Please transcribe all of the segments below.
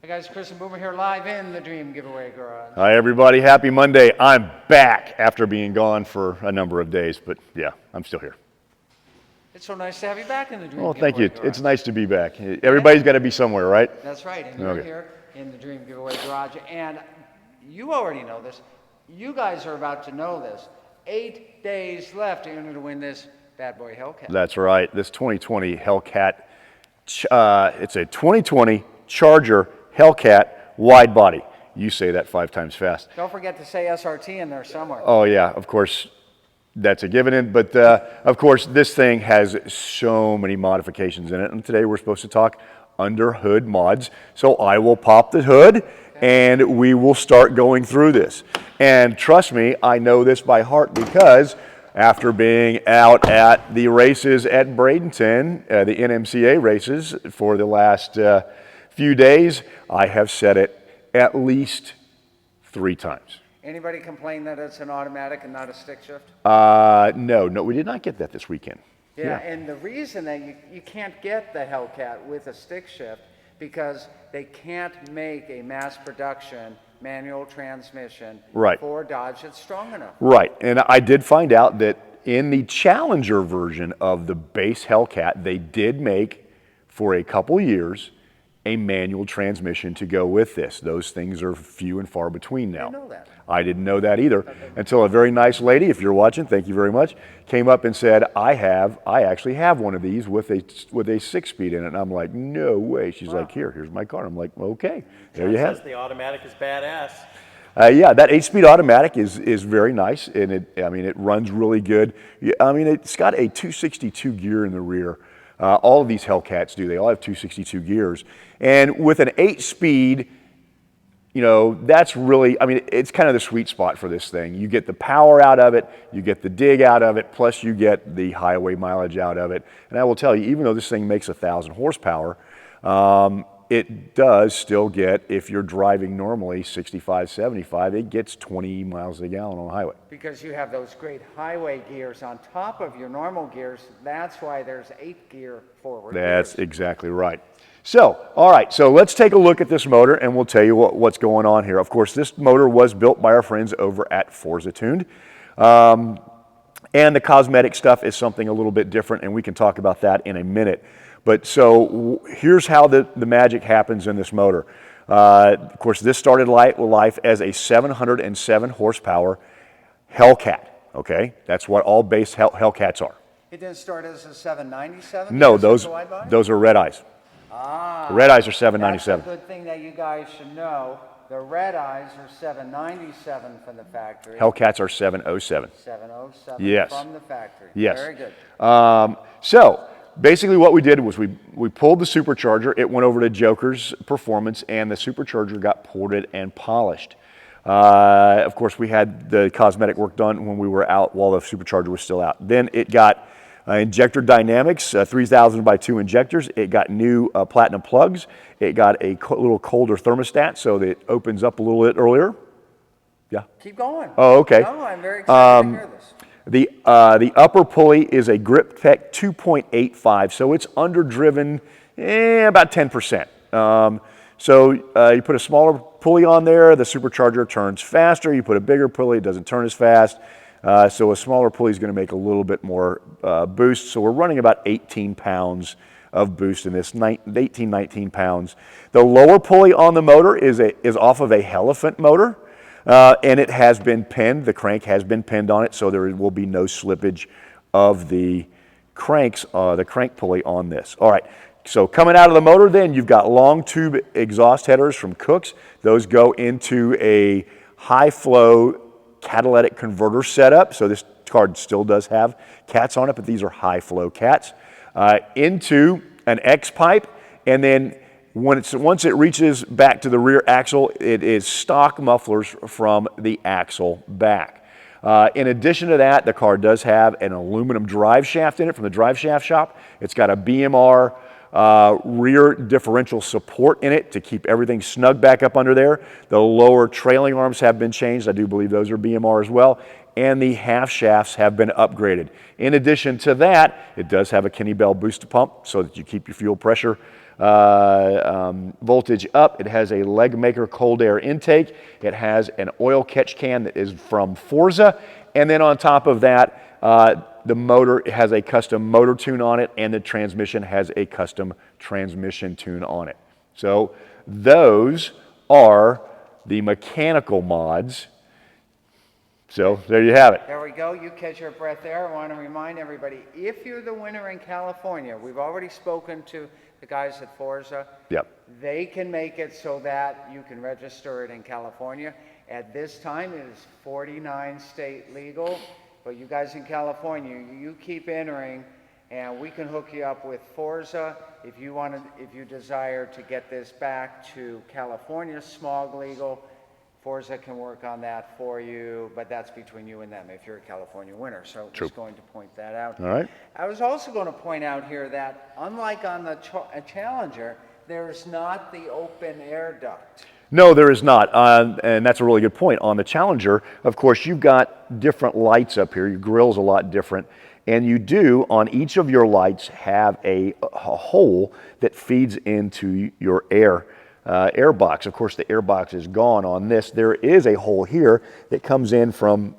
Hey guys, Chris and Boomer here live in the Dream Giveaway Garage. Hi everybody, happy Monday. I'm back after being gone for a number of days, but yeah, I'm still here. It's so nice to have you back in the Dream Well, Giveaway thank you. Garage. It's nice to be back. Everybody's got to be somewhere, right? That's right, and you're here in the Dream Giveaway Garage, and you already know this. You guys are about to know this. 8 days left in order to win this bad boy Hellcat. That's right. This 2020 Hellcat, it's a 2020 Charger Hellcat wide body. You say that 5 times fast. Don't forget to say SRT in there somewhere. Oh yeah, of course, that's a given. But of course, this thing has so many modifications in it. And today we're supposed to talk under hood mods. So I will pop the hood and we will start going through this. And trust me, I know this by heart because after being out at the races at Bradenton, the NMCA races for the last few days, I have said it at least 3 times. Anybody complain that it's an automatic and not a stick shift? No, we did not get that this weekend. Yeah, and the reason that you can't get the Hellcat with a stick shift because they can't make a mass production manual transmission for Dodge that's strong enough. Right, and I did find out that in the Challenger version of the base Hellcat, they did make for a couple years a manual transmission to go with this. Those things are few and far between now. I know that. I didn't know that either until a very nice lady, if you're watching, thank you very much, came up and said, I actually have one of these with a 6-speed in it. And I'm like, no way. She's like, here's my car. I'm like, okay, there you have it. The automatic is badass. Yeah, that 8-speed automatic is very nice, and it runs really good. I mean, it's got a 262 gear in the rear. All of these Hellcats do. They all have 262 gears. And with an 8-speed, you know, that's really, I mean, it's kind of the sweet spot for this thing. You get the power out of it, you get the dig out of it, plus you get the highway mileage out of it. And I will tell you, even though this thing makes 1,000 horsepower, it does still get, if you're driving normally 65, 75, it gets 20 miles a gallon on the highway. Because you have those great highway gears on top of your normal gears. That's why there's 8-gear forward That's gears. exactly right. So, all right, so let's take a look at this motor and we'll tell you what's going on here. Of course, this motor was built by our friends over at Forza Tuned. And the cosmetic stuff is something a little bit different, and we can talk about that in a minute. But so here's how the magic happens in this motor. Of course, this started life as a 707 horsepower Hellcat, okay? That's what all base Hellcats are. It didn't start as a 797? No, those are red eyes. The red eyes are 797. That's a good thing that you guys should know. The red eyes are 797 from the factory. Hellcats are 707. 707 yes. From the factory. Yes. Very good. So basically what we did was we pulled the supercharger, it went over to Joker's Performance, and the supercharger got ported and polished. Of course, we had the cosmetic work done when we were out while the supercharger was still out. Then it got injector dynamics, 3000 by 2 injectors. It got new platinum plugs. It got a little colder thermostat so that it opens up a little bit earlier. Yeah. Keep going. Oh, okay. No, I'm very excited to hear this. The upper pulley is a Grip Tech 2.85, so it's underdriven about 10%. So you put a smaller pulley on there, the supercharger turns faster. You put a bigger pulley, it doesn't turn as fast. So a smaller pulley is going to make a little bit more boost. So we're running about 18 pounds of boost in this, 18, 19 pounds. The lower pulley on the motor is off of a Hellcat motor. And it has been pinned, the crank has been pinned on it, so there will be no slippage of the crank pulley on this. All right, so coming out of the motor then, you've got long tube exhaust headers from Cook's. Those go into a high flow catalytic converter setup, so this car still does have cats on it, but these are high flow cats. Into an X pipe, and then once it reaches back to the rear axle, it is stock mufflers from the axle back. In addition to that, the car does have an aluminum drive shaft in it from the drive shaft shop. It's got a BMR rear differential support in it to keep everything snug back up under there. The lower trailing arms have been changed. I do believe those are BMR as well. and the half shafts have been upgraded. In addition to that, it does have a Kenny Bell booster pump so that you keep your fuel pressure voltage up. It has a leg maker cold air intake. It has an oil catch can that is from Forza. And then on top of that, the motor has a custom motor tune on it, and the transmission has a custom transmission tune on it. So those are the mechanical mods. So there you have it. There we go. You catch your breath there. I want to remind everybody, if you're the winner in California, we've already spoken to the guys at Forza. Yep. They can make it so that you can register it in California. At this time, it is 49 state legal. But you guys in California, you keep entering, and we can hook you up with Forza. If you desire to get this back to California smog legal, Forza can work on that for you, but that's between you and them if you're a California winner. So just going to point that out. All right. I was also going to point out here that unlike on the Challenger, there is not the open air duct. No, there is not, and that's a really good point. On the Challenger, of course, you've got different lights up here. Your grill's a lot different, and you do, on each of your lights, have a hole that feeds into your air box. Of course, the air box is gone on this. There is a hole here that comes in from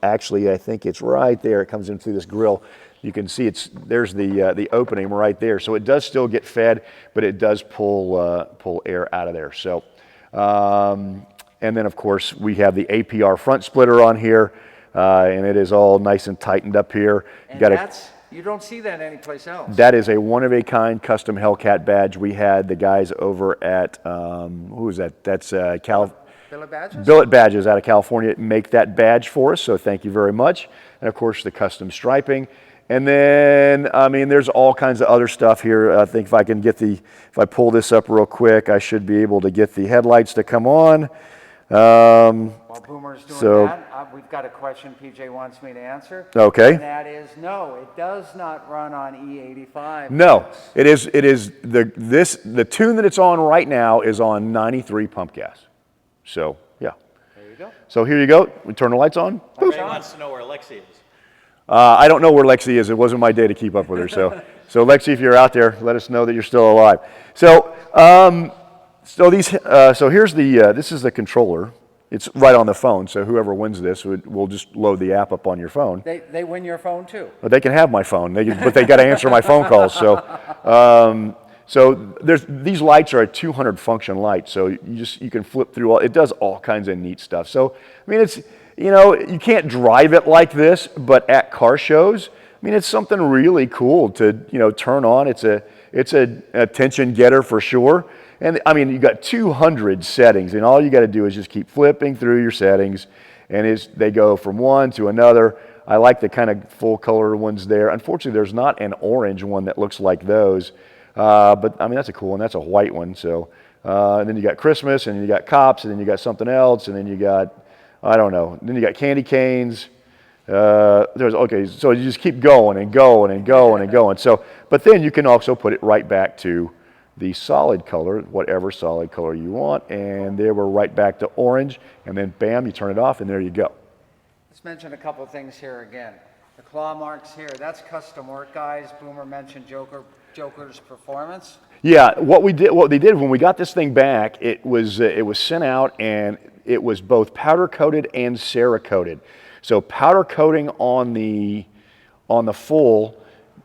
actually, I think it's right there. It comes in through this grill. You can see there's the opening right there. So it does still get fed, but it does pull air out of there. So. And then, of course, we have the APR front splitter on here, and it is all nice and tightened up here. And you don't see that anyplace else. That is a one-of-a-kind custom Hellcat badge. We had the guys over at, who was that? That's Billet Badges? Billet Badges out of California make that badge for us, so thank you very much. And, of course, the custom striping. And then, I mean, there's all kinds of other stuff here. I think if I pull this up real quick, I should be able to get the headlights to come on. While Boomer's doing that, we've got a question PJ wants me to answer. Okay. And that is, no, it does not run on E85. No, it is the tune that it's on right now is on 93 pump gas. So, yeah. There you go. So here you go. We turn the lights on. Everybody wants to know where Lexi is. I don't know where Lexi is. It wasn't my day to keep up with her. So Lexi, if you're out there, let us know that you're still alive. So, here's this is the controller. It's right on the phone. So whoever wins this will just load the app up on your phone. They win your phone too. But they can have my phone. But they got to answer my phone calls. So these lights are a 200 function light. So you can flip through it does all kinds of neat stuff. So I mean you can't drive it like this, but at car shows, I mean, it's something really cool to, turn on. It's a attention getter for sure. And I mean, you got 200 settings, and all you got to do is just keep flipping through your settings, and they go from one to another. I like the kind of full color ones there. Unfortunately, there's not an orange one that looks like those, but I mean, that's a cool one. That's a white one. So, and then you got Christmas, and you got cops, and then you got something else, and then you got, I don't know. Then you got candy canes. So you just keep going and going and going and going. So, but then you can also put it right back to the solid color, whatever solid color you want, and there we're right back to orange, and then bam, you turn it off, and there you go. Let's mention a couple of things here again. The claw marks here, that's custom work, guys. Boomer mentioned Joker's performance. Yeah, what they did when we got this thing back, it was sent out, and it was both powder coated and Cerakoted. So powder coating on the full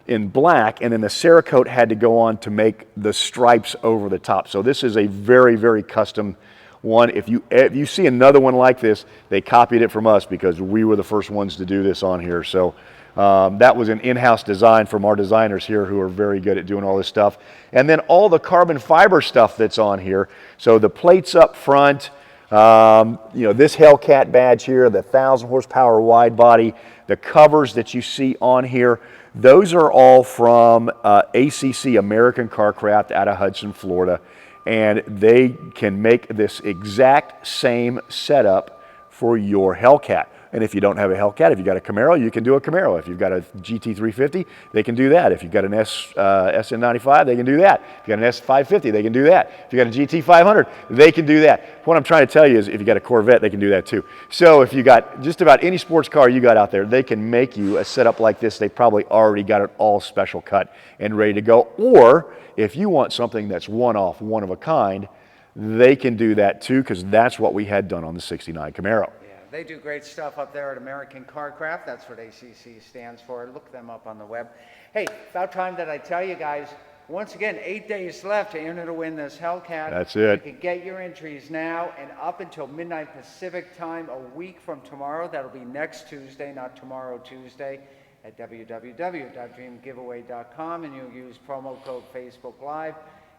in black, and then the Cerakote had to go on to make the stripes over the top. So this is a very, very custom one. If you see another one like this, they copied it from us because we were the first ones to do this on here. So that was an in-house design from our designers here who are very good at doing all this stuff. And then all the carbon fiber stuff that's on here. So the plates up front, this Hellcat badge here, the 1,000 horsepower wide body, the covers that you see on here, those are all from ACC, American Carcraft, out of Hudson, Florida. And they can make this exact same setup for your Hellcat. And if you don't have a Hellcat, if you got a Camaro, you can do a Camaro. If you've got a GT350, they can do that. If you've got an SN95, they can do that. If you got an S550, they can do that. If you got a GT500, they can do that. What I'm trying to tell you is if you got a Corvette, they can do that too. So if you got just about any sports car you got out there, they can make you a setup like this. They probably already got it all special cut and ready to go. Or if you want something that's one-off, one of a kind, they can do that too, because that's what we had done on the '69 Camaro. Yeah, they do great stuff up there at American Carcraft. That's what ACC stands for. Look them up on the web. Hey, about time that I tell you guys, once again, 8 days left to enter to win this Hellcat. That's it. You can get your entries now and up until midnight Pacific time a week from tomorrow. That'll be next Tuesday, not tomorrow, Tuesday, at www.dreamgiveaway.com, and you'll use promo code Facebook Live.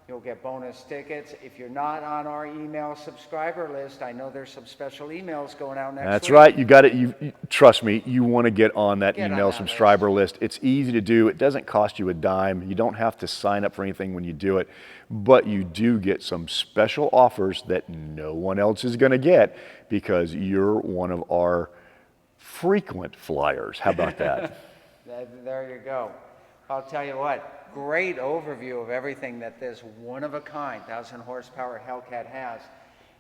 You'll get bonus tickets. If you're not on our email subscriber list, I know there's some special emails going out next week. That's right. You got it. You trust me, you want to get on that Get on email that subscriber list. It's easy to do. It doesn't cost you a dime. You don't have to sign up for anything when you do it, but you do get some special offers that no one else is going to get because you're one of our frequent flyers. How about that? There you go. I'll tell you what, great overview of everything that this one-of-a-kind 1,000 horsepower Hellcat has.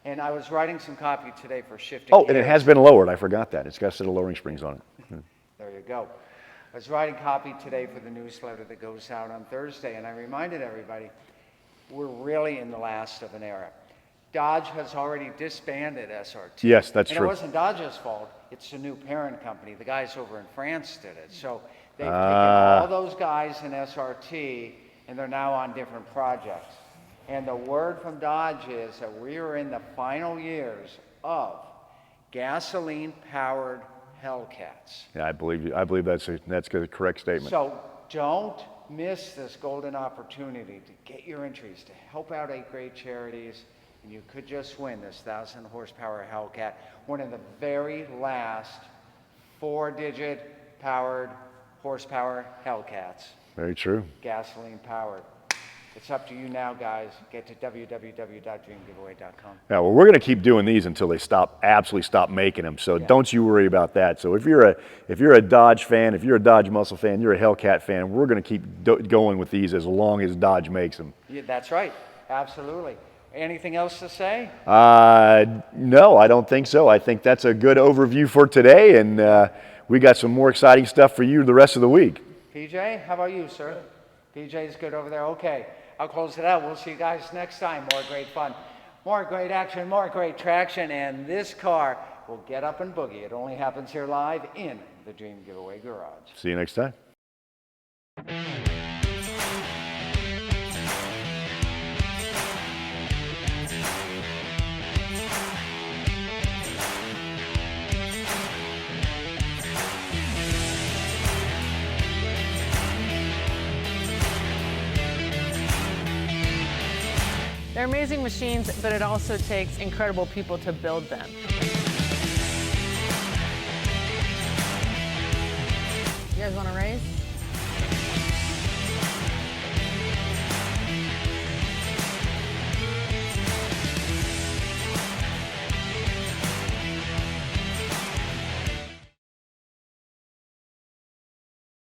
And I was writing some copy today for Shifting Oh, and it Gears. has been lowered. I forgot that. It's got a set of lowering springs on it. There you go. I was writing copy today for the newsletter that goes out on Thursday, and I reminded everybody, we're really in the last of an era. Dodge has already disbanded SRT. Yes, that's and true. It wasn't Dodge's fault. It's the new parent company. The guys over in France did it. So they've taken all those guys in SRT, and they're now on different projects. And the word from Dodge is that we are in the final years of gasoline-powered Hellcats. Yeah, I believe you. I believe that's a correct statement. So don't miss this golden opportunity to get your entries to help out 8 great charities, and you could just win this 1,000 horsepower Hellcat, one of the very last 4-digit powered horsepower Hellcats. Very true. Gasoline powered. It's up to you now, guys. Get to www.dreamgiveaway.com. Yeah, well, we're going to keep doing these until they absolutely stop making them. So don't you worry about that. So if you're a Dodge fan, if you're a Dodge Muscle fan, you're a Hellcat fan, we're going to keep going with these as long as Dodge makes them. Yeah, that's right. Absolutely. Anything else to say? No, I don't think so. I think that's a good overview for today, and we got some more exciting stuff for you the rest of the week. PJ, how about you, sir? PJ's good over there. Okay. I'll close it out. We'll see you guys next time. More great fun, more great action, more great traction, and this car will get up and boogie. It only happens here live in the Dream Giveaway Garage. See you next time. They're amazing machines, but it also takes incredible people to build them. You guys want to race?